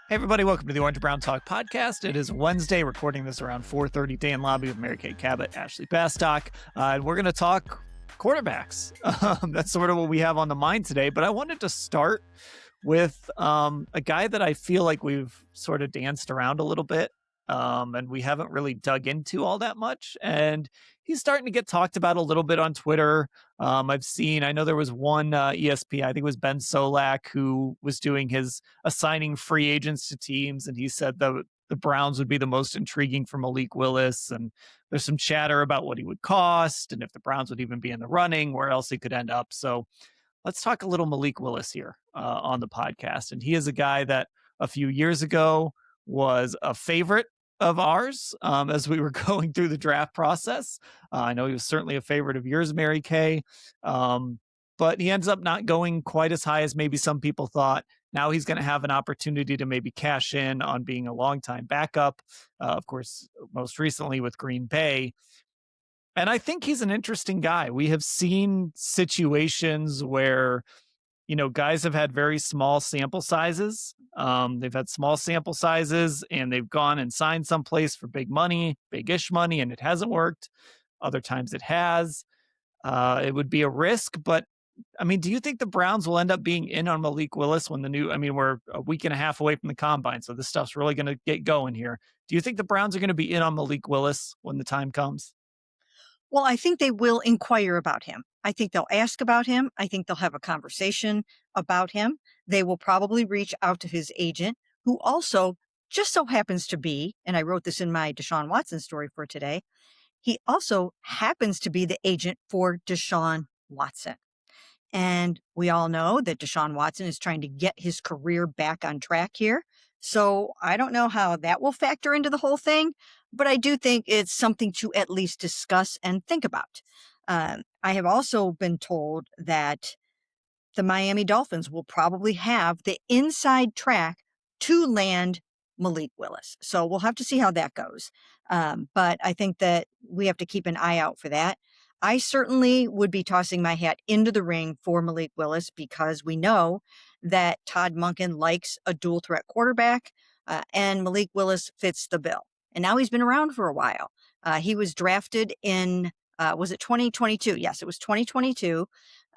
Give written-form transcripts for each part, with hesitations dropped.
Hey everybody, welcome to the Orange Brown Talk podcast. It is Wednesday, recording this around 4:30. Dan Labbe with Mary Kay Cabot, Ashley Bastock, and we're going to talk quarterbacks. That's sort of what we have on the mind today. But I wanted to start with a guy that I feel like we've sort of danced around a little bit, and we haven't really dug into all that much. And he's starting to get talked about a little bit on Twitter. I know there was one ESPN, I think it was Ben Solak, who was doing his assigning free agents to teams, and he said that the Browns would be the most intriguing for Malik Willis. And there's some chatter about what he would cost and if the Browns would even be in the running, where else he could end up. So let's talk a little Malik Willis here on the podcast. And he is a guy that a few years ago was a favorite of ours as we were going through the draft process. I know he was certainly a favorite of yours, Mary Kay, but he ends up not going quite as high as maybe some people thought. Now he's going to have an opportunity to maybe cash in on being a longtime backup, of course, most recently with Green Bay. And I think he's an interesting guy. We have seen situations where, guys have had very small sample sizes. They've had small sample sizes and they've gone and signed someplace for big money, big-ish money, and it hasn't worked. Other times it has. It would be a risk, but do you think the Browns will end up being in on Malik Willis when we're a week and a half away from the combine, so this stuff's really going to get going here. Do you think the Browns are going to be in on Malik Willis when the time comes? Well, I think they will inquire about him. I think they'll ask about him. I think they'll have a conversation about him. They will probably reach out to his agent, who also just so happens to be, and I wrote this in my Deshaun Watson story for today, he also happens to be the agent for Deshaun Watson. And we all know that Deshaun Watson is trying to get his career back on track here. So I don't know how that will factor into the whole thing, but I do think it's something to at least discuss and think about. I have also been told that the Miami Dolphins will probably have the inside track to land Malik Willis. So we'll have to see how that goes. But I think that we have to keep an eye out for that. I certainly would be tossing my hat into the ring for Malik Willis because we know that Todd Monken likes a dual threat quarterback, and Malik Willis fits the bill. And now he's been around for a while. He was drafted in, was it 2022? Yes, it was 2022,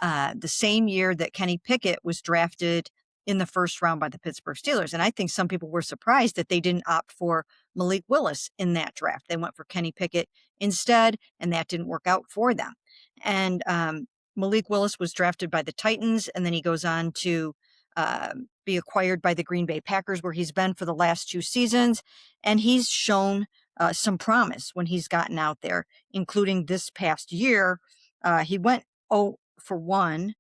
the same year that Kenny Pickett was drafted in the first round by the Pittsburgh Steelers. And I think some people were surprised that they didn't opt for Malik Willis in that draft. They went for Kenny Pickett instead, and that didn't work out for them. And Malik Willis was drafted by the Titans, and then he goes on to be acquired by the Green Bay Packers, where he's been for the last 2 seasons. And he's shown some promise when he's gotten out there, including this past year. He went 0 for 1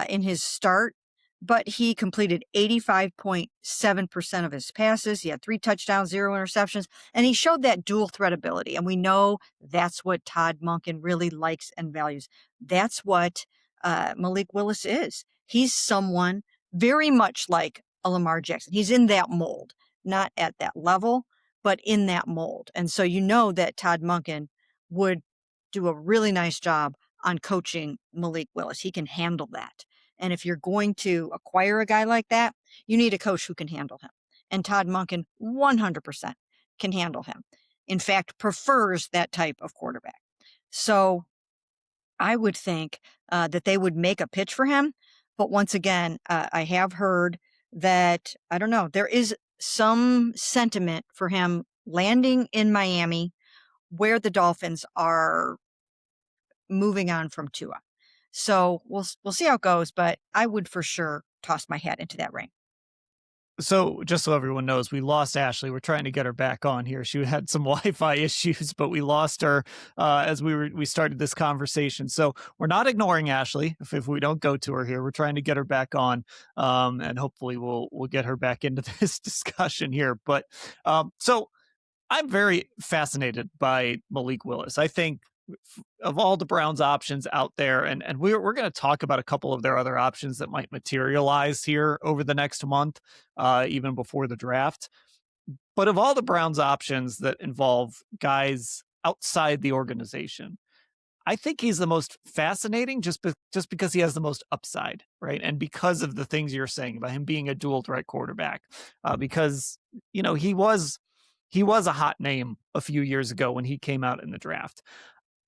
in his start, but he completed 85.7% of his passes. He had 3 touchdowns, 0 interceptions, and he showed that dual threat ability. And we know that's what Todd Monken really likes and values. That's what Malik Willis is. He's someone very much like a Lamar Jackson. He's in that mold, not at that level, but in that mold. And so you know that Todd Monken would do a really nice job on coaching Malik Willis. He can handle that. And if you're going to acquire a guy like that, you need a coach who can handle him. And Todd Monken 100% can handle him. In fact, prefers that type of quarterback. So I would think that they would make a pitch for him. But once again, I have heard that, I don't know, there is some sentiment for him landing in Miami where the Dolphins are moving on from Tua. So we'll see how it goes, but I would for sure toss my hat into that ring. So just so everyone knows, we lost Ashley. We're trying to get her back on here. She had some Wi-Fi issues, but we lost her as we started this conversation. So we're not ignoring Ashley if we don't go to her here. We're trying to get her back on, and hopefully we'll get her back into this discussion here. But so I'm very fascinated by Malik Willis. I think of all the Browns options out there, and we're going to talk about a couple of their other options that might materialize here over the next month, even before the draft. But of all the Browns options that involve guys outside the organization, I think he's the most fascinating just because he has the most upside, right? And because of the things you're saying about him being a dual threat quarterback, because he was a hot name a few years ago when he came out in the draft.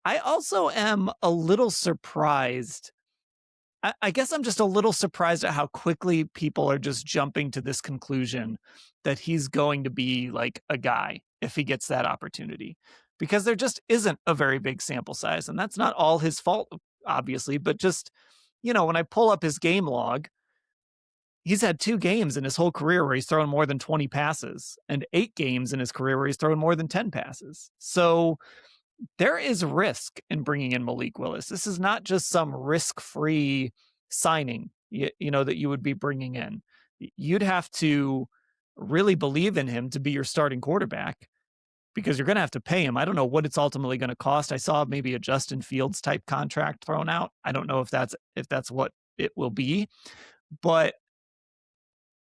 I also am a little surprised. I guess I'm just a little surprised at how quickly people are just jumping to this conclusion that he's going to be like a guy if he gets that opportunity, because there just isn't a very big sample size. And that's not all his fault, obviously, but just, when I pull up his game log, he's had 2 games in his whole career where he's thrown more than 20 passes and 8 games in his career where he's thrown more than 10 passes. So there is risk in bringing in Malik Willis. This is not just some risk-free signing, that you would be bringing in. You'd have to really believe in him to be your starting quarterback, because you're going to have to pay him. I don't know what it's ultimately going to cost. I saw maybe a Justin Fields type contract thrown out. I don't know if that's what it will be, but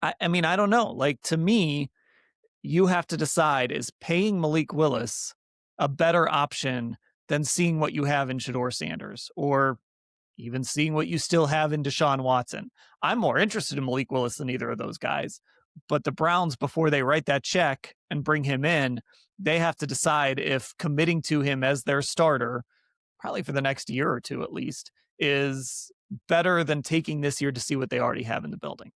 I mean, I don't know. Like, to me, you have to decide, is paying Malik Willis a better option than seeing what you have in Shedeur Sanders, or even seeing what you still have in Deshaun Watson? I'm more interested in Malik Willis than either of those guys. But the Browns, before they write that check and bring him in, they have to decide if committing to him as their starter, probably for the next year or two at least, is better than taking this year to see what they already have in the building.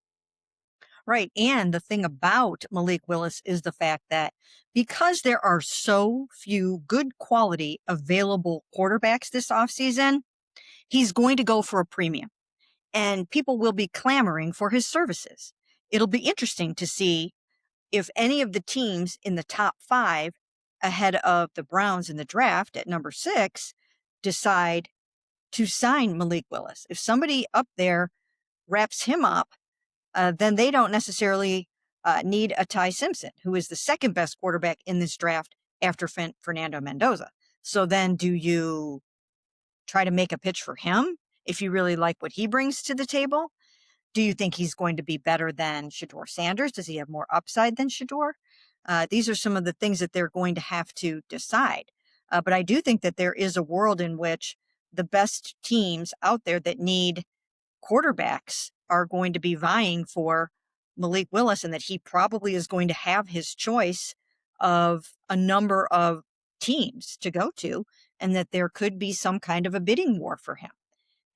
Right. And the thing about Malik Willis is the fact that because there are so few good quality available quarterbacks this offseason, he's going to go for a premium, and people will be clamoring for his services. It'll be interesting to see if any of the teams in the top 5 ahead of the Browns in the draft at number 6 decide to sign Malik Willis. If somebody up there wraps him up, then they don't necessarily need a Ty Simpson, who is the second best quarterback in this draft after Fernando Mendoza. So then do you try to make a pitch for him if you really like what he brings to the table? Do you think he's going to be better than Shedeur Sanders? Does he have more upside than Shedeur? These are some of the things that they're going to have to decide. But I do think that there is a world in which the best teams out there that need quarterbacks are going to be vying for Malik Willis, and that he probably is going to have his choice of a number of teams to go to, and that there could be some kind of a bidding war for him,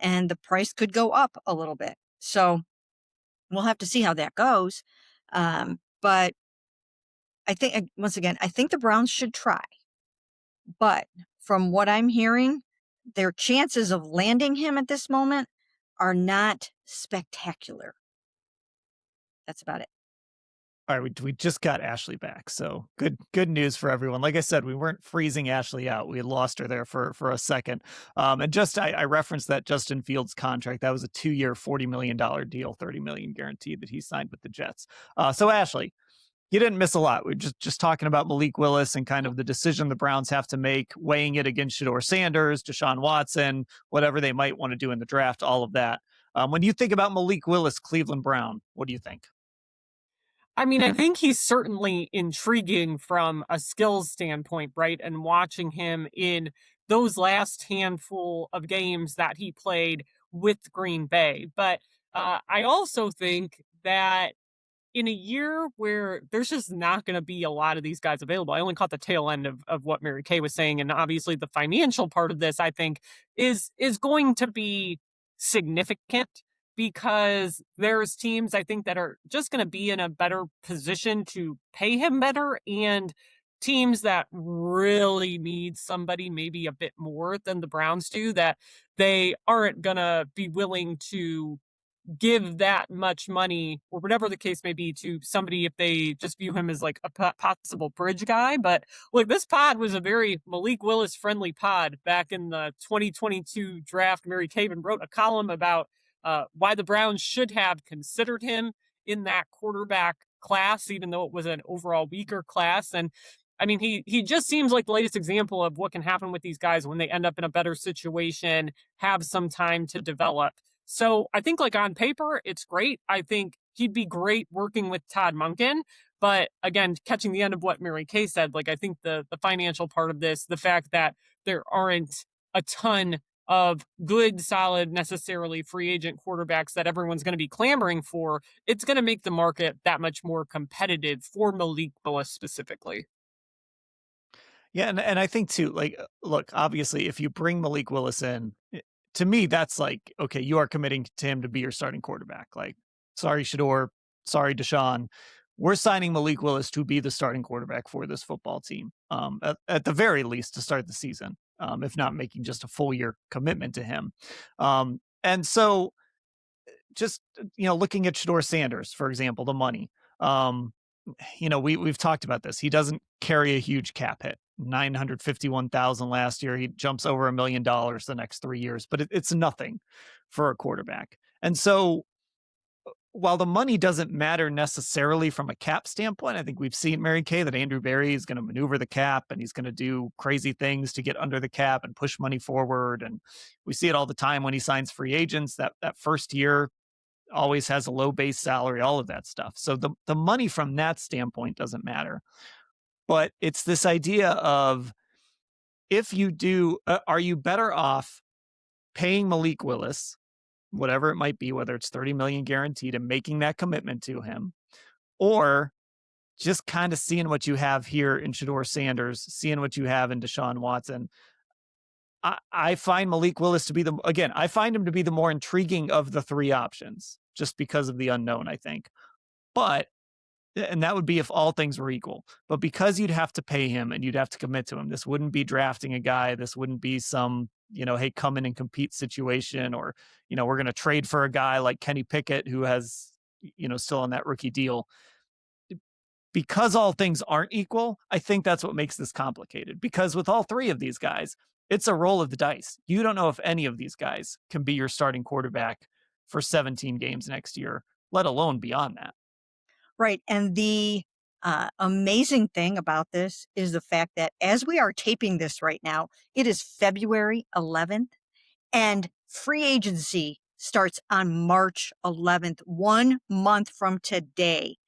and the price could go up a little bit. So we'll have to see how that goes. But I think, once again, I think the Browns should try. But from what I'm hearing, their chances of landing him at this moment are not spectacular. That's about it. All right, we just got Ashley back, so good news for everyone. Like I said, we weren't freezing Ashley out. We had lost her there for a second. And just I referenced that Justin Fields contract. That was a 2-year, $40 million deal, $30 million guaranteed that he signed with the Jets. So Ashley, you didn't miss a lot. We're just talking about Malik Willis and kind of the decision the Browns have to make, weighing it against Shedeur Sanders, Deshaun Watson, whatever they might want to do in the draft, all of that. When you think about Malik Willis, Cleveland Brown, what do you think? I mean, I think he's certainly intriguing from a skills standpoint, right? And watching him in those last handful of games that he played with Green Bay. But I also think that in a year where there's just not going to be a lot of these guys available, I only caught the tail end of what Mary Kay was saying. And obviously the financial part of this, I think, is going to be significant, because there's teams, I think, that are just going to be in a better position to pay him better, and teams that really need somebody maybe a bit more than the Browns do, that they aren't going to be willing to give that much money, or whatever the case may be, to somebody if they just view him as like a possible bridge guy. But look, this pod was a very Malik Willis friendly pod back in the 2022 draft. Mary Caven wrote a column about why the Browns should have considered him in that quarterback class, even though it was an overall weaker class. And I mean, he just seems like the latest example of what can happen with these guys when they end up in a better situation, have some time to develop. So I think, like, on paper, it's great. I think he'd be great working with Todd Monken. But again, catching the end of what Mary Kay said, like, I think the financial part of this, the fact that there aren't a ton of good, solid, necessarily free agent quarterbacks that everyone's going to be clamoring for, it's going to make the market that much more competitive for Malik Willis specifically. Yeah, and I think too, like, look, obviously, if you bring Malik Willis in, to me, that's like, okay, you are committing to him to be your starting quarterback. Like, sorry, Shedeur, sorry, Deshaun, we're signing Malik Willis to be the starting quarterback for this football team, at the very least to start the season, if not making just a full year commitment to him. And so, just looking at Shedeur Sanders, for example, the money. Um, we've talked about this. He doesn't carry a huge cap hit. 951,000 last year. He jumps over $1 million the next 3 years, but it's nothing for a quarterback. And so while the money doesn't matter necessarily from a cap standpoint, I think we've seen, Mary Kay, that Andrew Berry is going to maneuver the cap and he's going to do crazy things to get under the cap and push money forward. And we see it all the time when he signs free agents. That first year always has a low base salary, all of that stuff. So the money from that standpoint doesn't matter. But it's this idea of, if you do, are you better off paying Malik Willis, whatever it might be, whether it's 30 million guaranteed and making that commitment to him, or just kind of seeing what you have here in Shedeur Sanders, seeing what you have in Deshaun Watson. I find Malik Willis to be I find him to be the more intriguing of the three options, just because of the unknown, I think. And that would be if all things were equal. But because you'd have to pay him and you'd have to commit to him, this wouldn't be drafting a guy. This wouldn't be some, hey, come in and compete situation, or, we're going to trade for a guy like Kenny Pickett, who has, still on that rookie deal. Because all things aren't equal, I think that's what makes this complicated. Because with all three of these guys, it's a roll of the dice. You don't know if any of these guys can be your starting quarterback for 17 games next year, let alone beyond that. Right. And the amazing thing about this is the fact that as we are taping this right now, it is February 11th and free agency starts on March 11th, 1 month from today.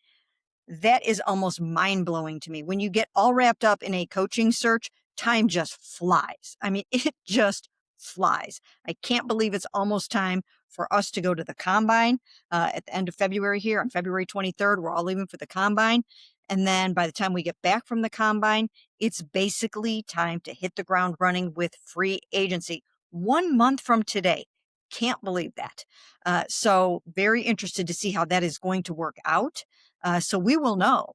That is almost mind blowing to me. When you get all wrapped up in a coaching search, time just flies. I mean, it just flies. I can't believe it's almost time for us to go to the combine at the end of February here on February 23rd. We're all leaving for the combine. And then by the time we get back from the combine, it's basically time to hit the ground running with free agency 1 month from today. Can't believe that. So very interested to see how that is going to work out. So we will know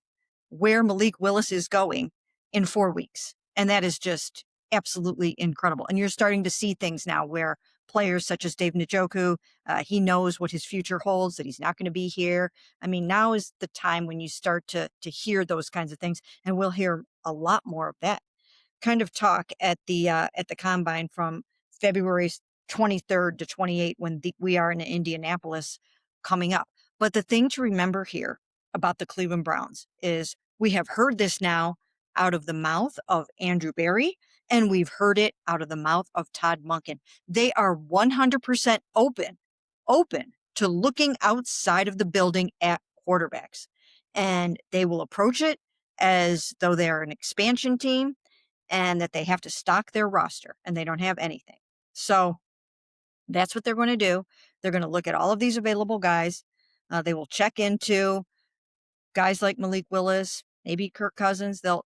where Malik Willis is going in 4 weeks. And that is just absolutely incredible. And you're starting to see things now where players such as Dave Njoku, he knows what his future holds, that he's not going to be here. I mean, now is the time when you start to hear those kinds of things. And we'll hear a lot more of that kind of talk at the combine from February 23rd to 28th when we are in Indianapolis coming up. But the thing to remember here about the Cleveland Browns is we have heard this now out of the mouth of Andrew Berry, and we've heard it out of the mouth of Todd Monken. They are 100% open to looking outside of the building at quarterbacks. And they will approach it as though they're an expansion team and that they have to stock their roster and they don't have anything. So that's what they're going to do. They're going to look at all of these available guys. They will check into guys like Malik Willis, maybe Kirk Cousins. They'll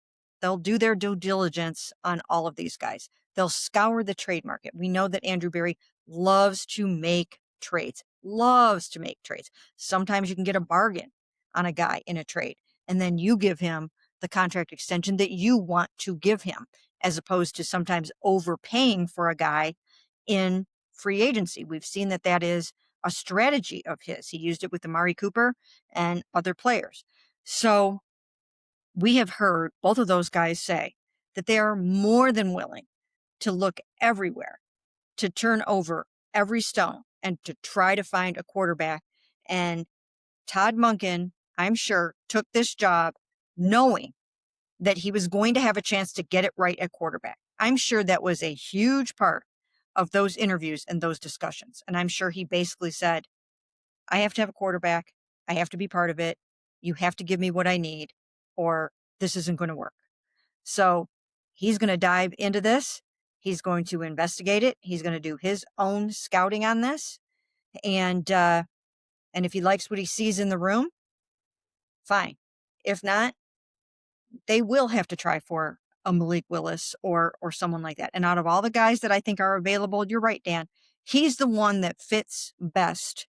do their due diligence on all of these guys. They'll scour the trade market. We know that Andrew Berry loves to make trades. Sometimes you can get a bargain on a guy in a trade, and then you give him the contract extension that you want to give him, as opposed to sometimes overpaying for a guy in free agency. We've seen that is a strategy of his. He used it with Amari Cooper and other players. So we have heard both of those guys say that they are more than willing to look everywhere, to turn over every stone and to try to find a quarterback. And Todd Monken, I'm sure, took this job knowing that he was going to have a chance to get it right at quarterback. I'm sure that was a huge part of those interviews and those discussions. And I'm sure he basically said, I have to have a quarterback. I have to be part of it. You have to give me what I need, or this isn't going to work. So he's going to dive into this. He's going to investigate it. He's going to do his own scouting on this. And if he likes what he sees in the room, fine. If not, they will have to try for a Malik Willis or someone like that. And out of all the guys that I think are available, you're right, Dan, he's the one that fits best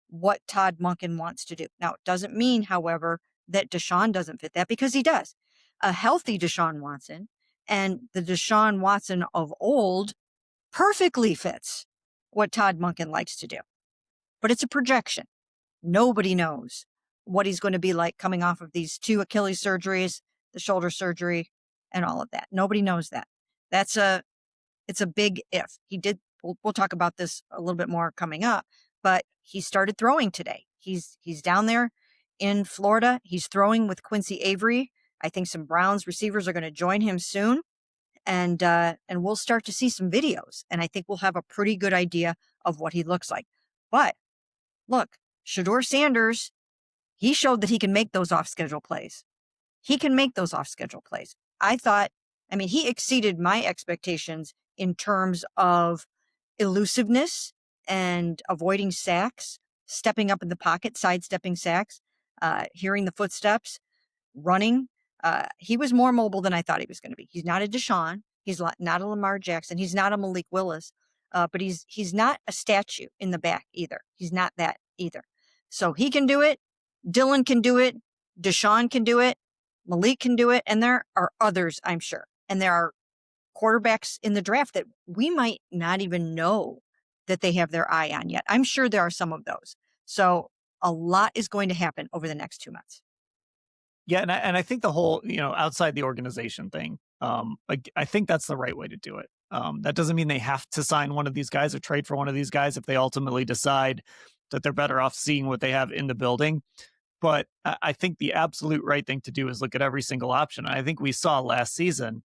what Todd Monken wants to do. Now, it doesn't mean, however, that Deshaun doesn't fit that, because he does. A healthy Deshaun Watson and the Deshaun Watson of old perfectly fits what Todd Monken likes to do. But it's a projection. Nobody knows what he's going to be like coming off of these 2 Achilles surgeries, the shoulder surgery, and all of that. Nobody knows that. It's a big if. We'll talk about this a little bit more coming up, but he started throwing today. He's down there in Florida. He's throwing with Quincy Avery. I think some Browns receivers are going to join him soon, and we'll start to see some videos, and I think we'll have a pretty good idea of what he looks like. But look, Shedeur Sanders, he showed that he can make those off-schedule plays. He can make those off-schedule plays. He exceeded my expectations in terms of elusiveness and avoiding sacks, stepping up in the pocket, sidestepping sacks, hearing the footsteps, running. He was more mobile than I thought he was going to be. He's not a Deshaun. He's not a Lamar Jackson. He's not a Malik Willis. But he's not a statue in the back either. He's not that either. So he can do it. Dylan can do it. Deshaun can do it. Malik can do it. And there are others, I'm sure. And there are quarterbacks in the draft that we might not even know that they have their eye on yet. I'm sure there are some of those. So a lot is going to happen over the next 2 months. Yeah, and I think the whole, outside the organization thing, I think that's the right way to do it. That doesn't mean they have to sign one of these guys or trade for one of these guys if they ultimately decide that they're better off seeing what they have in the building. But I think the absolute right thing to do is look at every single option. I think we saw last season,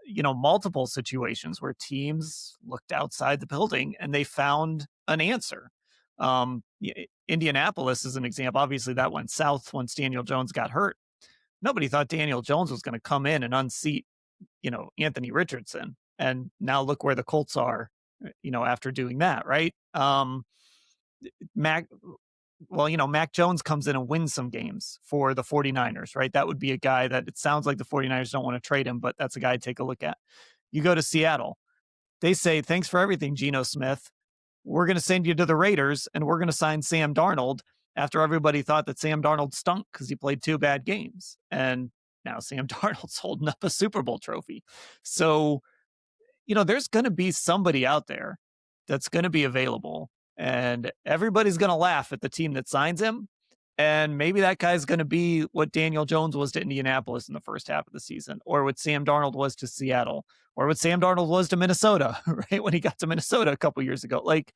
multiple situations where teams looked outside the building and they found an answer. Indianapolis is an example. Obviously, that went south once Daniel Jones got hurt. Nobody thought Daniel Jones was going to come in and unseat, Anthony Richardson. And now look where the Colts are, after doing that, right? Mac Jones comes in and wins some games for the 49ers, right? That would be a guy that it sounds like the 49ers don't want to trade him, but that's a guy to take a look at. You go to Seattle. They say, thanks for everything, Geno Smith. We're going to send you to the Raiders and we're going to sign Sam Darnold, after everybody thought that Sam Darnold stunk because he played 2 bad games. And now Sam Darnold's holding up a Super Bowl trophy. So, there's going to be somebody out there that's going to be available, and everybody's going to laugh at the team that signs him. And maybe that guy's going to be what Daniel Jones was to Indianapolis in the first half of the season, or what Sam Darnold was to Seattle, or what Sam Darnold was to Minnesota, right? When he got to Minnesota a couple years ago. Like,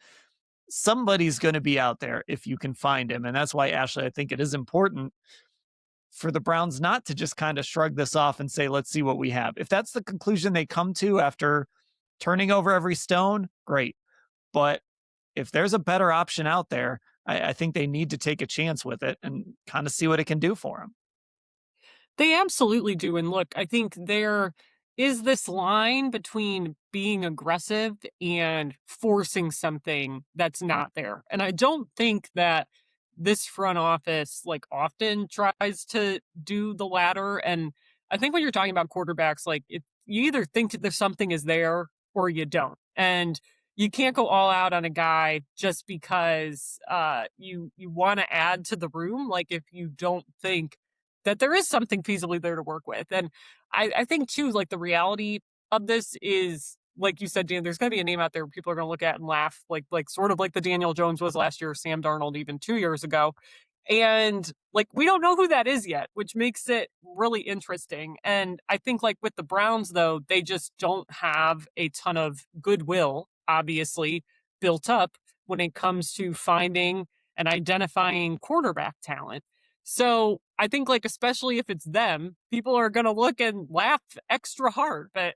somebody's going to be out there if you can find him. And that's why, Ashley, I think it is important for the Browns not to just kind of shrug this off and say, let's see what we have. If that's the conclusion they come to after turning over every stone, great. But if there's a better option out there, I think they need to take a chance with it and kind of see what it can do for them. They absolutely do. And look, I think there is this line between being aggressive and forcing something that's not there. And I don't think that this front office often tries to do the latter. And I think when you're talking about quarterbacks, you either think that there's something is there or you don't. And you can't go all out on a guy just because you want to add to the room. If you don't think that there is something feasibly there to work with. And I think too, the reality of this is, like you said, Dan, there's going to be a name out there people are going to look at and laugh, sort of like the Daniel Jones was last year, Sam Darnold even 2 years ago. And we don't know who that is yet, which makes it really interesting. And I think with the Browns, though, they just don't have a ton of goodwill, obviously, built up when it comes to finding and identifying quarterback talent. So I think especially if it's them, people are going to look and laugh extra hard. But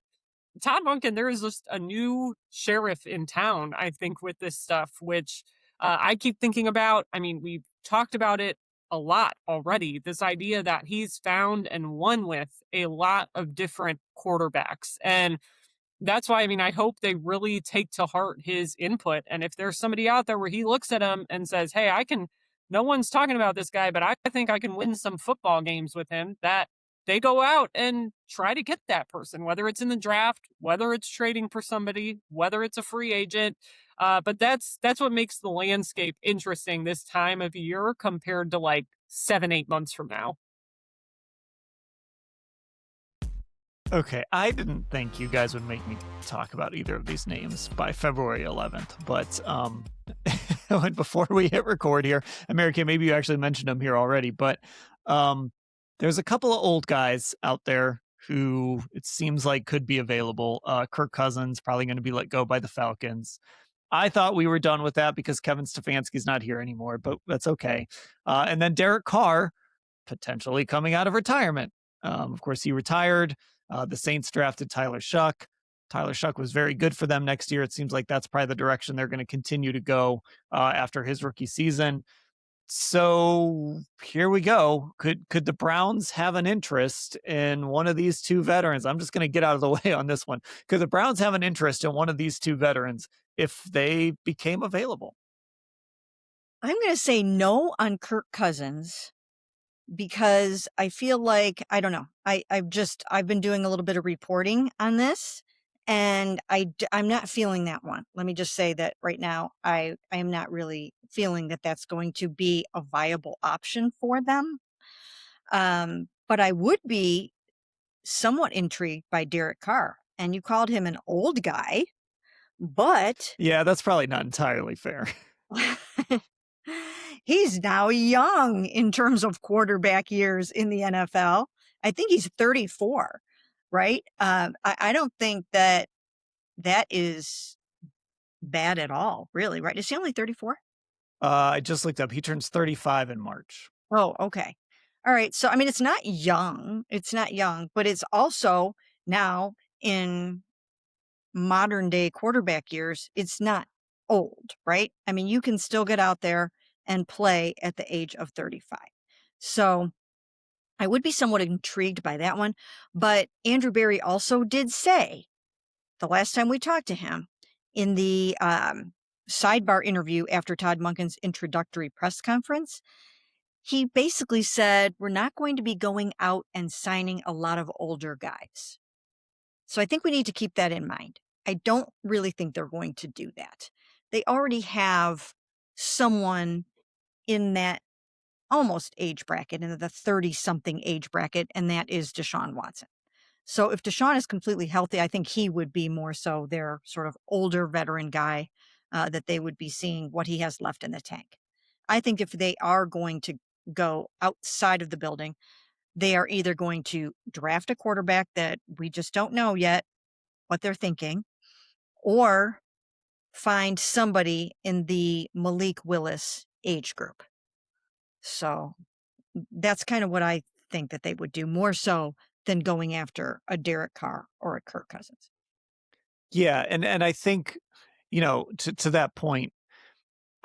Todd Monken, there is just a new sheriff in town, I think, with this stuff, which I keep thinking about. I mean, we've talked about it a lot already, this idea that he's found and won with a lot of different quarterbacks. And That's why, I mean, I hope they really take to heart his input. And if there's somebody out there where he looks at him and says, hey, no one's talking about this guy, but I think I can win some football games with him, that they go out and try to get that person, whether it's in the draft, whether it's trading for somebody, whether it's a free agent. But that's what makes the landscape interesting this time of year compared to like 7, 8 months from now. Okay, I didn't think you guys would make me talk about either of these names by February 11th, but before we hit record here, America, maybe you actually mentioned them here already, but there's a couple of old guys out there who it seems like could be available. Kirk Cousins probably going to be let go by the Falcons. I thought we were done with that because Kevin Stefanski's not here anymore, but that's okay. And then Derek Carr potentially coming out of retirement. Of course, he retired. The Saints drafted Tyler Shuck. Tyler Shuck was very good for them next year. It seems like that's probably the direction they're going to continue to go after his rookie season. So here we go. Could the Browns have an interest in one of these two veterans? I'm just going to get out of the way on this one. Could the Browns have an interest in one of these two veterans if they became available? I'm going to say no on Kirk Cousins because I feel like, I don't know. I've been doing a little bit of reporting on this and I'm not feeling that one. Let me just say that right now, I am not really feeling that that's going to be a viable option for them. But I would be somewhat intrigued by Derek Carr, and you called him an old guy, but Yeah, that's probably not entirely fair. he's now young in terms of quarterback years in the NFL. I think he's 34, right? I don't think that is bad at all, really, right? Is he only 34? I just looked up. He turns 35 in March. Oh, okay. All right. So, I mean, it's not young. It's not young, but it's also now in modern day quarterback years, it's not old, right? I mean, you can still get out there and play at the age of 35. So I would be somewhat intrigued by that one. But Andrew Berry also did say the last time we talked to him in the sidebar interview after Todd Monken's introductory press conference, he basically said, we're not going to be going out and signing a lot of older guys. So I think we need to keep that in mind. I don't really think they're going to do that. They already have someone in that almost age bracket, in the 30-something age bracket, and that is Deshaun Watson. So if Deshaun is completely healthy, I think he would be more so their sort of older veteran guy that they would be seeing what he has left in the tank. I think if they are going to go outside of the building, they are either going to draft a quarterback that we just don't know yet what they're thinking, or find somebody in the Malik Willis age group. So that's kind of what I think that they would do, more so than going after a Derek Carr or a Kirk Cousins. Yeah, and I think, to that point,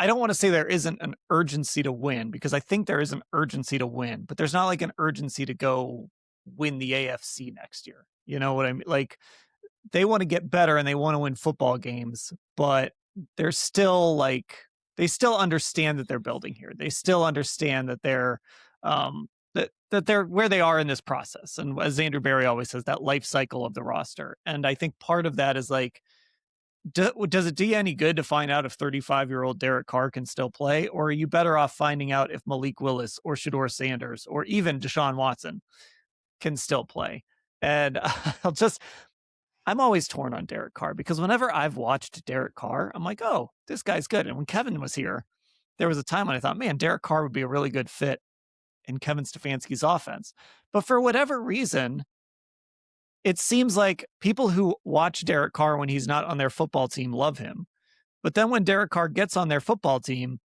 I don't want to say there isn't an urgency to win, because I think there is an urgency to win, but there's not like an urgency to go win the AFC next year. You know what I mean? Like, they want to get better and they want to win football games, but they're still they still understand that they're building here. They still understand that they're that they're where they are in this process. And as Andrew Berry always says, that life cycle of the roster. And I think part of that is like, does it do you any good to find out if 35-year-old Derek Carr can still play? Or are you better off finding out if Malik Willis or Shedeur Sanders or even Deshaun Watson can still play? And I'm always torn on Derek Carr, because whenever I've watched Derek Carr, I'm like, oh, this guy's good. And when Kevin was here, there was a time when I thought, man, Derek Carr would be a really good fit in Kevin Stefanski's offense. But for whatever reason, it seems like people who watch Derek Carr when he's not on their football team love him. But then when Derek Carr gets on their football team,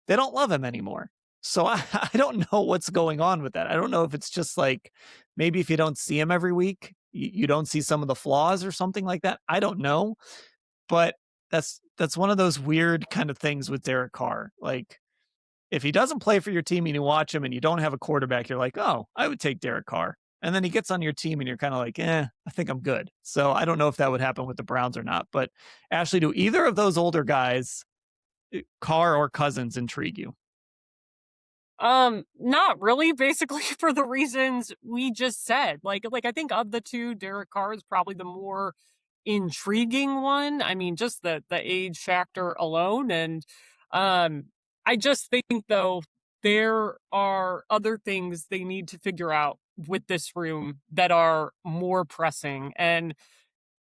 they don't love him anymore. So I don't know what's going on with that. I don't know if it's just like, maybe if you don't see him every week, you don't see some of the flaws or something like that. I don't know. But that's one of those weird kind of things with Derek Carr. Like, if he doesn't play for your team and you watch him and you don't have a quarterback, you're like, oh, I would take Derek Carr. and then he gets on your team and you're kind of like, I think I'm good. So I don't know if that would happen with the Browns or not. But Ashley, do either of those older guys, Carr or Cousins, intrigue you? Not really, basically for the reasons we just said. Like I think of the two, Derek Carr is probably the more intriguing one. I mean, just the age factor alone. And I just think though there are other things they need to figure out with this room that are more pressing. And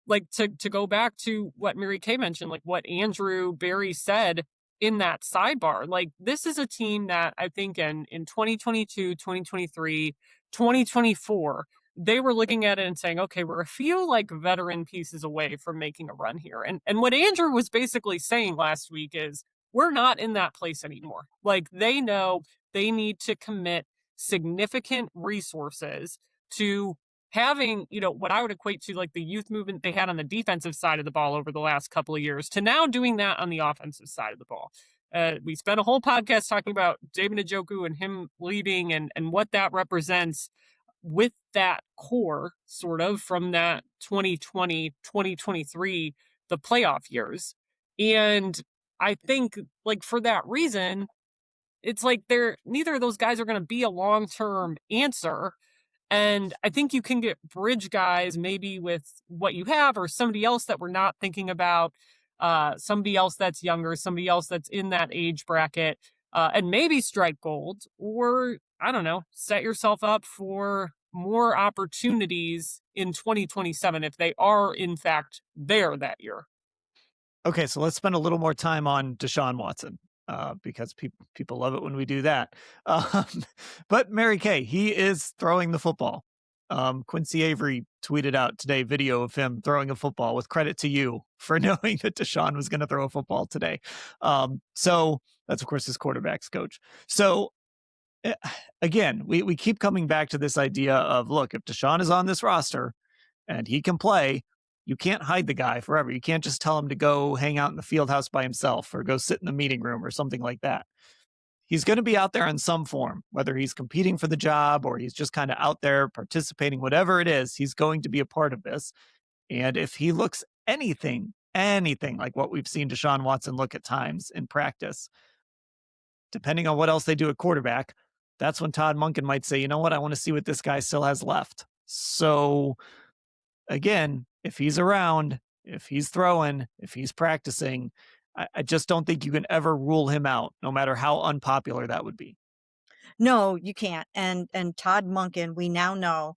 like to go back to what Mary Kay mentioned, like what Andrew Barry said in that sidebar, like this is a team that I think in 2022, 2023, 2024, they were looking at it and saying, okay, we're a few like veteran pieces away from making a run here. And what Andrew was basically saying last week is we're not in that place anymore. Like they know they need to commit significant resources to having, what I would equate to like the youth movement they had on the defensive side of the ball over the last couple of years to now doing that on the offensive side of the ball. We spent a whole podcast talking about David Njoku and him leaving and what that represents with that core sort of from that 2020, 2023, the playoff years. And I think like for that reason, it's like neither of those guys are going to be a long-term answer. And I think you can get bridge guys maybe with what you have or somebody else that we're not thinking about, somebody else that's younger, somebody else that's in that age bracket, and maybe strike gold or, I don't know, set yourself up for more opportunities in 2027 if they are, in fact, there that year. Okay, so let's spend a little more time on Deshaun Watson. Because people love it when we do that. But Mary Kay, he is throwing the football. Quincy Avery tweeted out today video of him throwing a football with credit to you for knowing that Deshaun was going to throw a football today. So that's, of course, his quarterback's coach. So again, we keep coming back to this idea of, look, if Deshaun is on this roster and he can play, you can't hide the guy forever. You can't just tell him to go hang out in the field house by himself or go sit in the meeting room or something like that. He's going to be out there in some form, whether he's competing for the job or he's just kind of out there participating, whatever it is, he's going to be a part of this. And if he looks anything like what we've seen Deshaun Watson look at times in practice, depending on what else they do at quarterback, that's when Todd Monken might say, you know what, I want to see what this guy still has left. So again, if he's around, if he's throwing, if he's practicing, I just don't think you can ever rule him out, no matter how unpopular that would be. No, you can't. And Todd Monken, we now know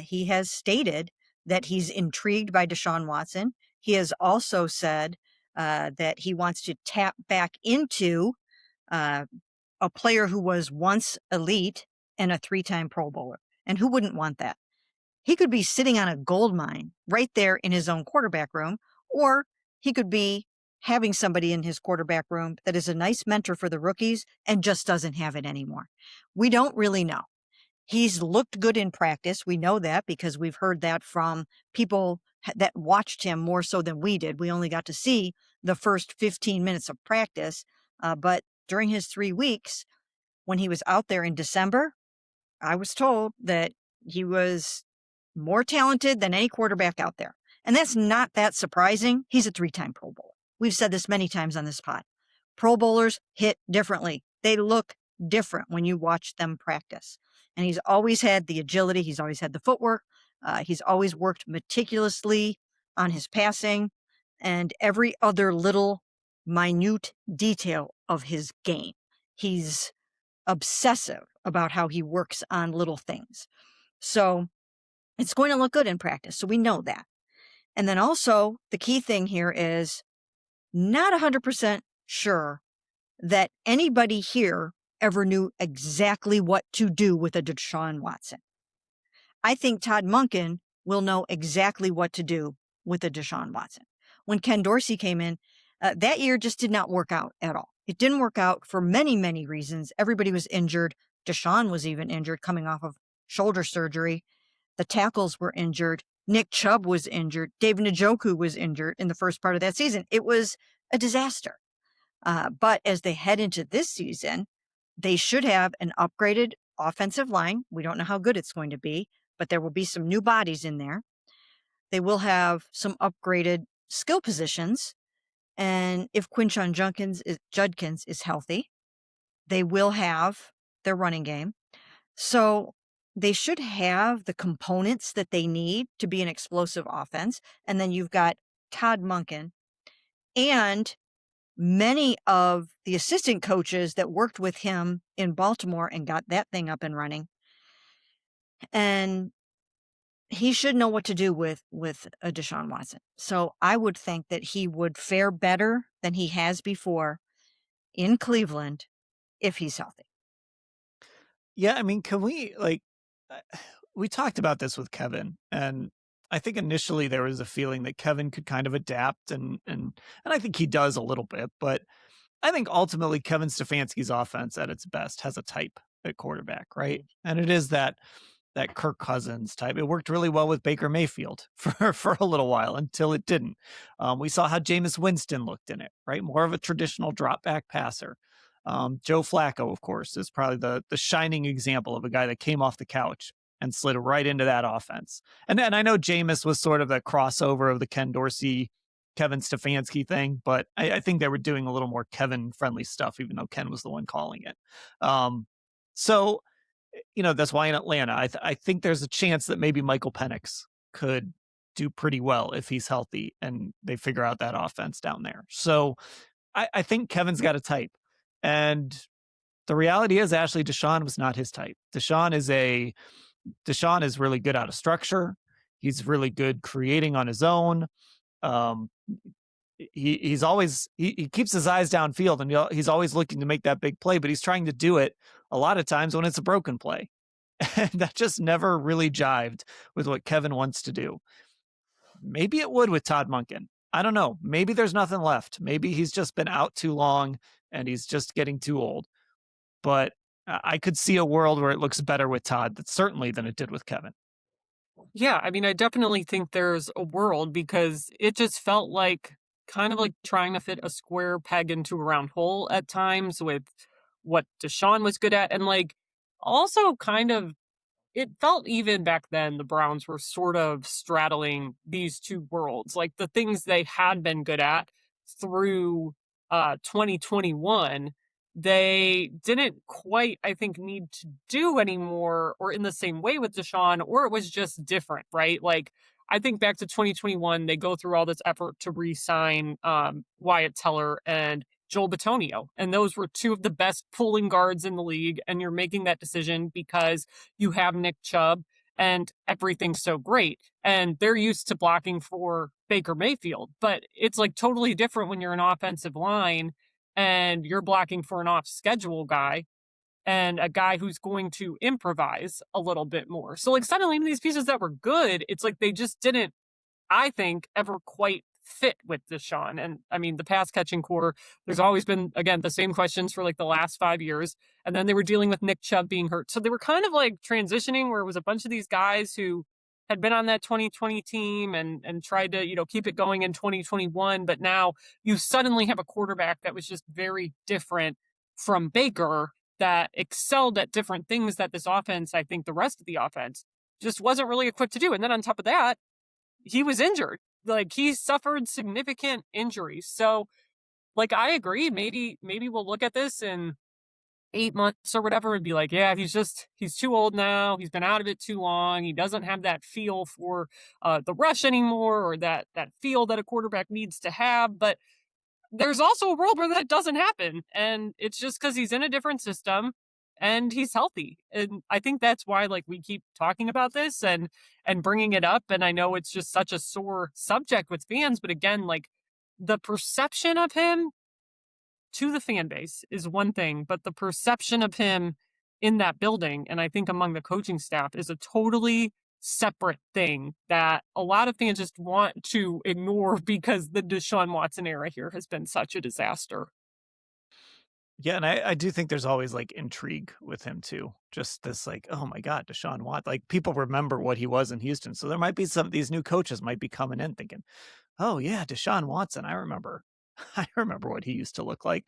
he has stated that he's intrigued by Deshaun Watson. He has also said that he wants to tap back into a player who was once elite and a 3-time Pro Bowler. And who wouldn't want that? He could be sitting on a gold mine right there in his own quarterback room, or he could be having somebody in his quarterback room that is a nice mentor for the rookies and just doesn't have it anymore. We don't really know. He's looked good in practice. We know that because we've heard that from people that watched him more so than we did. We only got to see the first 15 minutes of practice. But during his 3 weeks, when he was out there in December, I was told that he was more talented than any quarterback out there. And that's not that surprising. He's a 3-time Pro Bowler. We've said this many times on this pod. Pro Bowlers hit differently. They look different when you watch them practice. And he's always had the agility. He's always had the footwork. He's always worked meticulously on his passing and every other little minute detail of his game. He's obsessive about how he works on little things. So it's going to look good in practice. So we know that. And then also the key thing here is not 100% sure that anybody here ever knew exactly what to do with a Deshaun Watson. I think Todd Monken will know exactly what to do with a Deshaun Watson. When Ken Dorsey came in, that year just did not work out at all. It didn't work out for many, many reasons. Everybody was injured. Deshaun was even injured coming off of shoulder surgery. The tackles were injured. Nick Chubb was injured. David Njoku was injured in the first part of that season. It was a disaster. But as they head into this season, they should have an upgraded offensive line. We don't know how good it's going to be, but there will be some new bodies in there. They will have some upgraded skill positions. And if Quinshon Judkins is healthy, they will have their running game. So they should have the components that they need to be an explosive offense. And then you've got Todd Monken and many of the assistant coaches that worked with him in Baltimore and got that thing up and running. And he should know what to do with a Deshaun Watson. So I would think that he would fare better than he has before in Cleveland if he's healthy. Yeah, I mean, can we we talked about this with Kevin, and I think initially there was a feeling that Kevin could kind of adapt, and I think he does a little bit, but I think ultimately Kevin Stefanski's offense at its best has a type at quarterback, right? And it is that Kirk Cousins type. It worked really well with Baker Mayfield for a little while until it didn't. We saw how Jameis Winston looked in it, right? More of a traditional drop back passer. Joe Flacco, of course, is probably the shining example of a guy that came off the couch and slid right into that offense. And I know Jameis was sort of the crossover of the Ken Dorsey, Kevin Stefanski thing, but I think they were doing a little more Kevin friendly stuff, even though Ken was the one calling it. So that's why in Atlanta, I think there's a chance that maybe Michael Penix could do pretty well if he's healthy and they figure out that offense down there. So I think Kevin's got a type. And the reality is actually Deshaun was not his type. Deshaun is really good out of structure. He's really good creating on his own. He keeps his eyes downfield and he's always looking to make that big play, but he's trying to do it a lot of times when it's a broken play. And that just never really jived with what Kevin wants to do. Maybe it would with Todd Monken. I don't know. Maybe there's nothing left. Maybe he's just been out too long and he's just getting too old. But I could see a world where it looks better with Todd, certainly than it did with Kevin. Yeah, I mean, I definitely think there's a world because it just felt like kind of like trying to fit a square peg into a round hole at times with what Deshaun was good at. And also kind of, it felt even back then the Browns were sort of straddling these two worlds, like the things they had been good at through 2021 they didn't quite, I think, need to do anymore or in the same way with Deshaun, or it was just different, right? I think back to 2021, they go through all this effort to re-sign Wyatt Teller and Joel Bitonio. And those were two of the best pulling guards in the league. And you're making that decision because you have Nick Chubb and everything's so great. And they're used to blocking for Baker Mayfield. But it's totally different when you're an offensive line and you're blocking for an off-schedule guy and a guy who's going to improvise a little bit more. So suddenly these pieces that were good, it's they just didn't, I think, ever quite fit with Deshaun. And I mean, the pass catching core, there's always been, again, the same questions for the last 5 years. And then they were dealing with Nick Chubb being hurt. So they were kind of transitioning where it was a bunch of these guys who had been on that 2020 team and tried to, keep it going in 2021. But now you suddenly have a quarterback that was just very different from Baker that excelled at different things that this offense, I think the rest of the offense just wasn't really equipped to do. And then on top of that, he was injured. He suffered significant injuries. So I agree. Maybe we'll look at this in 8 months or whatever and be yeah, he's too old now. He's been out of it too long. He doesn't have that feel for the rush anymore or that feel that a quarterback needs to have. But there's also a world where that doesn't happen. And it's just because he's in a different system and he's healthy. And I think that's why we keep talking about this and bringing it up. And I know it's just such a sore subject with fans. But again, the perception of him to the fan base is one thing, but the perception of him in that building, and I think among the coaching staff, is a totally separate thing that a lot of fans just want to ignore because the Deshaun Watson era here has been such a disaster. Yeah, and I do think there's always intrigue with him too. Just this oh my God, Deshaun Watson. People remember what he was in Houston. So there might be these new coaches might be coming in thinking, oh yeah, Deshaun Watson, I remember. I remember what he used to look like.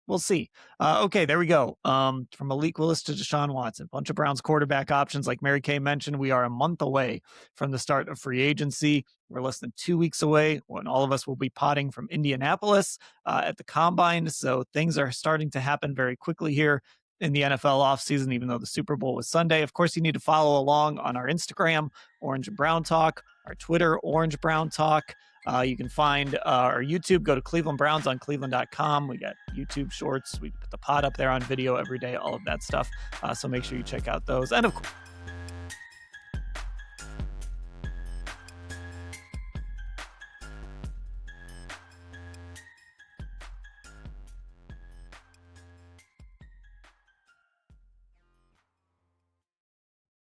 We'll see. Okay, there we go. From Malik Willis to Deshaun Watson, bunch of Browns quarterback options. Like Mary Kay mentioned, we are a month away from the start of free agency. We're less than 2 weeks away when all of us will be potting from Indianapolis at the Combine. So things are starting to happen very quickly here in the NFL offseason, even though the Super Bowl was Sunday. Of course, you need to follow along on our Instagram, Orange and Brown Talk, our Twitter, Orange Brown Talk. You can find our YouTube. Go to Cleveland Browns on cleveland.com. We got YouTube shorts. We put the pod up there on video every day, all of that stuff. So make sure you check out those. And of course,